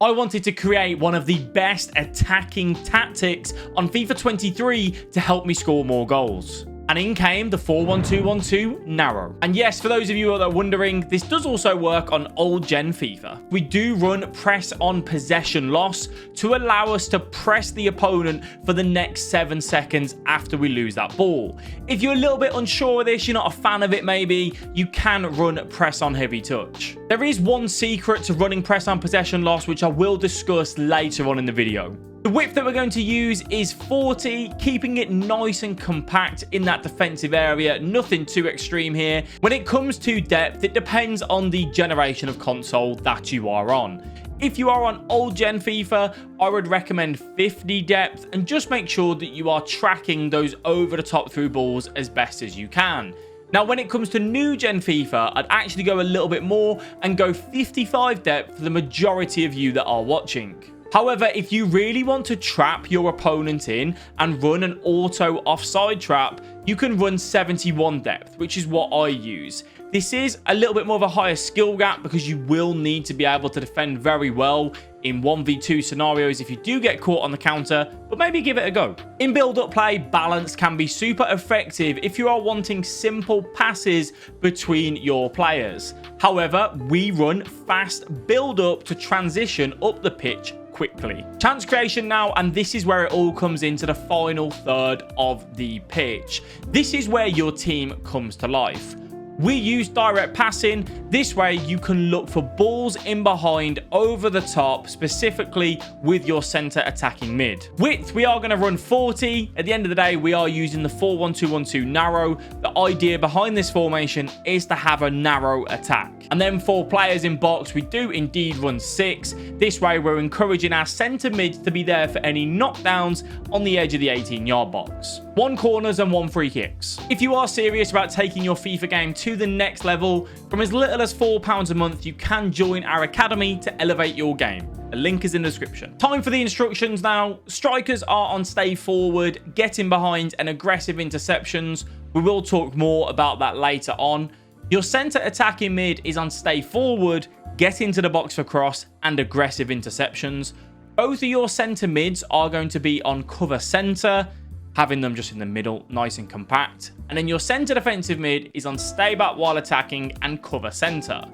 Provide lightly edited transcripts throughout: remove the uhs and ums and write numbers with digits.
I wanted to create one of the best attacking tactics on FIFA 23 to help me score more goals. And in came the 4-1-2-1-2 narrow. And yes, for those of you that are wondering, this does also work on old gen FIFA. We do run press on possession loss to allow us to press the opponent for the next 7 seconds after we lose that ball. If you're a little bit unsure of this, you're not a fan of it maybe, you can run press on heavy touch. There is one secret to running press on possession loss, which I will discuss later on in the video. The width that we're going to use is 40, keeping it nice and compact in that defensive area. Nothing too extreme here. When it comes to depth, it depends on the generation of console that you are on. If you are on old gen FIFA, I would recommend 50 depth and just make sure that you are tracking those over the top through balls as best as you can. Now, when it comes to new gen FIFA, I'd actually go a little bit more and go 55 depth for the majority of you that are watching. However, if you really want to trap your opponent in and run an auto offside trap, you can run 71 depth, which is what I use. This is a little bit more of a higher skill gap because you will need to be able to defend very well in 1v2 scenarios if you do get caught on the counter, but maybe give it a go. In build-up play, balance can be super effective if you are wanting simple passes between your players. However, we run fast build-up to transition up the pitch quickly. Chance creation now, and this is where it all comes into the final third of the pitch. This is where your team comes to life. We use direct passing. This way you can look for balls in behind over the top, specifically with your center attacking mid. Width, we are going to run 40. At the end of the day, we are using the 4-1-2-1-2 narrow. The idea behind this formation is to have a narrow attack. And then for players in box, we do indeed run 6. This way we're encouraging our center mid to be there for any knockdowns on the edge of the 18-yard box. 1 corners and 1 free kicks. If you are serious about taking your FIFA game to the next level, from as little as £4 a month, you can join our academy to elevate your game. A link is in the description. Time for the instructions now. Strikers are on stay forward, getting behind, and aggressive interceptions. We will talk more about that later on. Your center attacking mid is on stay forward, get into the box for cross, and aggressive interceptions. Both of your center mids are going to be on cover center, having them just in the middle, nice and compact. And then your center defensive mid is on stay back while attacking and cover center.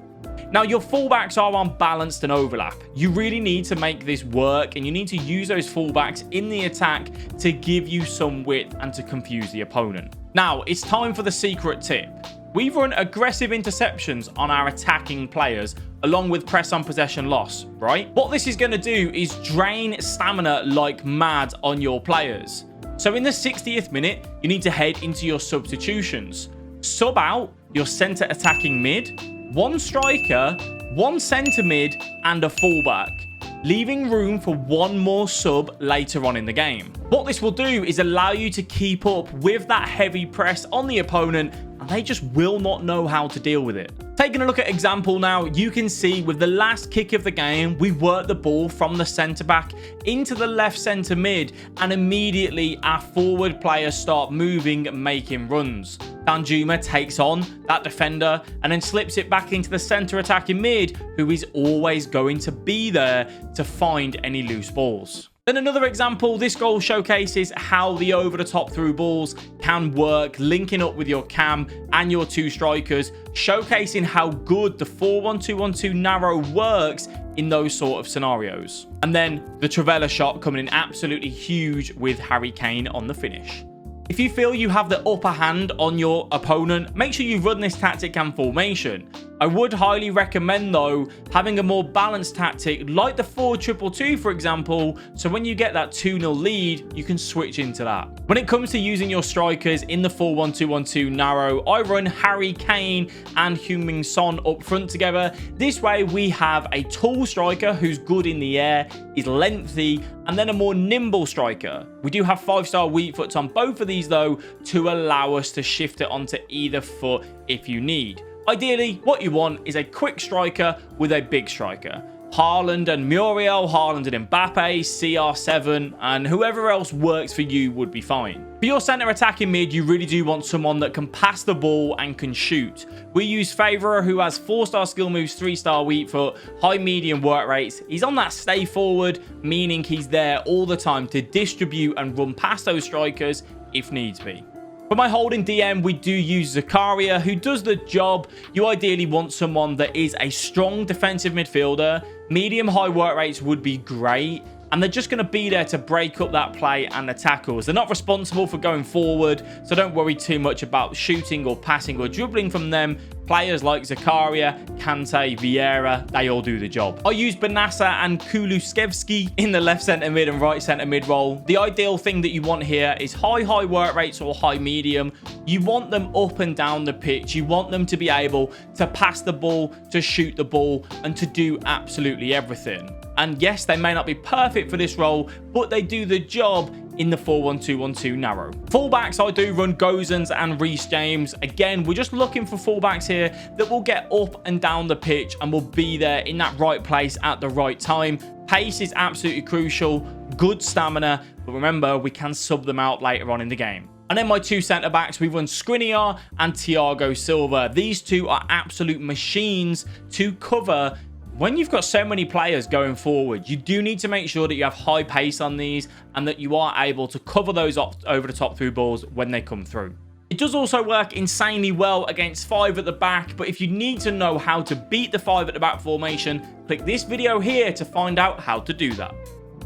Now, your fullbacks are on balanced and overlap. You really need to make this work, and you need to use those fullbacks in the attack to give you some width and to confuse the opponent. Now, it's time for the secret tip. We run aggressive interceptions on our attacking players along with press on possession loss, right? What this is going to do is drain stamina like mad on your players. So in the 60th minute, you need to head into your substitutions. Sub out your center attacking mid, 1 striker, 1 center mid, and a fullback, leaving room for 1 more sub later on in the game. What this will do is allow you to keep up with that heavy press on the opponent, and they just will not know how to deal with it. Taking a look at example now, you can see with the last kick of the game, we work the ball from the centre back into the left centre mid, and immediately our forward players start moving, making runs. Danjuma takes on that defender and then slips it back into the centre attacking mid, who is always going to be there to find any loose balls. Then another example, this goal showcases how the over-the-top through balls can work, linking up with your cam and your 2 strikers, showcasing how good the 4-1-2-1-2 narrow works in those sort of scenarios. And then the Trivela shot coming in absolutely huge with Harry Kane on the finish. If you feel you have the upper hand on your opponent, make sure you run this tactic and formation. I would highly recommend, though, having a more balanced tactic like the 4-2-2-2, for example, so when you get that 2-0 lead, you can switch into that. When it comes to using your strikers in the 4-1-2-1-2 narrow, I run Harry Kane and Heung-min Son up front together. This way, we have a tall striker who's good in the air, is lengthy, and then a more nimble striker. We do have 5-star weak foots on both of these, though, to allow us to shift it onto either foot if you need. Ideally, what you want is a quick striker with a big striker. Haaland and Muriel, Haaland and Mbappe, CR7, and whoever else works for you would be fine. For your centre attacking mid, you really do want someone that can pass the ball and can shoot. We use Favourer, who has 4-star skill moves, 3-star weak foot, high medium work rates. He's on that stay forward, meaning he's there all the time to distribute and run past those strikers if needs be. For my holding DM, we do use Zakaria, who does the job. You ideally want someone that is a strong defensive midfielder. Medium-high work rates would be great. And they're just going to be there to break up that play and the tackles. They're not responsible for going forward, so don't worry too much about shooting or passing or dribbling from them. Players like Zakaria, Kante, Vieira, they all do the job. I use Benassa and Kulusevski in the left centre mid and right centre mid role. The ideal thing that you want here is high work rates or high medium. You want them up and down the pitch. You want them to be able to pass the ball, to shoot the ball, and to do absolutely everything. And yes, they may not be perfect for this role, but they do the job in the 4-1-2-1-2 narrow. Fullbacks, I do run Gozens and Reece James. Again, we're just looking for fullbacks here that will get up and down the pitch and will be there in that right place at the right time. Pace is absolutely crucial, good stamina, but remember, we can sub them out later on in the game. And then my two centre-backs, we run Skriniar and Thiago Silva. These two are absolute machines to cover. When you've got so many players going forward, you do need to make sure that you have high pace on these and that you are able to cover those over the top through balls when they come through. It does also work insanely well against 5 at the back, but if you need to know how to beat the 5 at the back formation, click this video here to find out how to do that.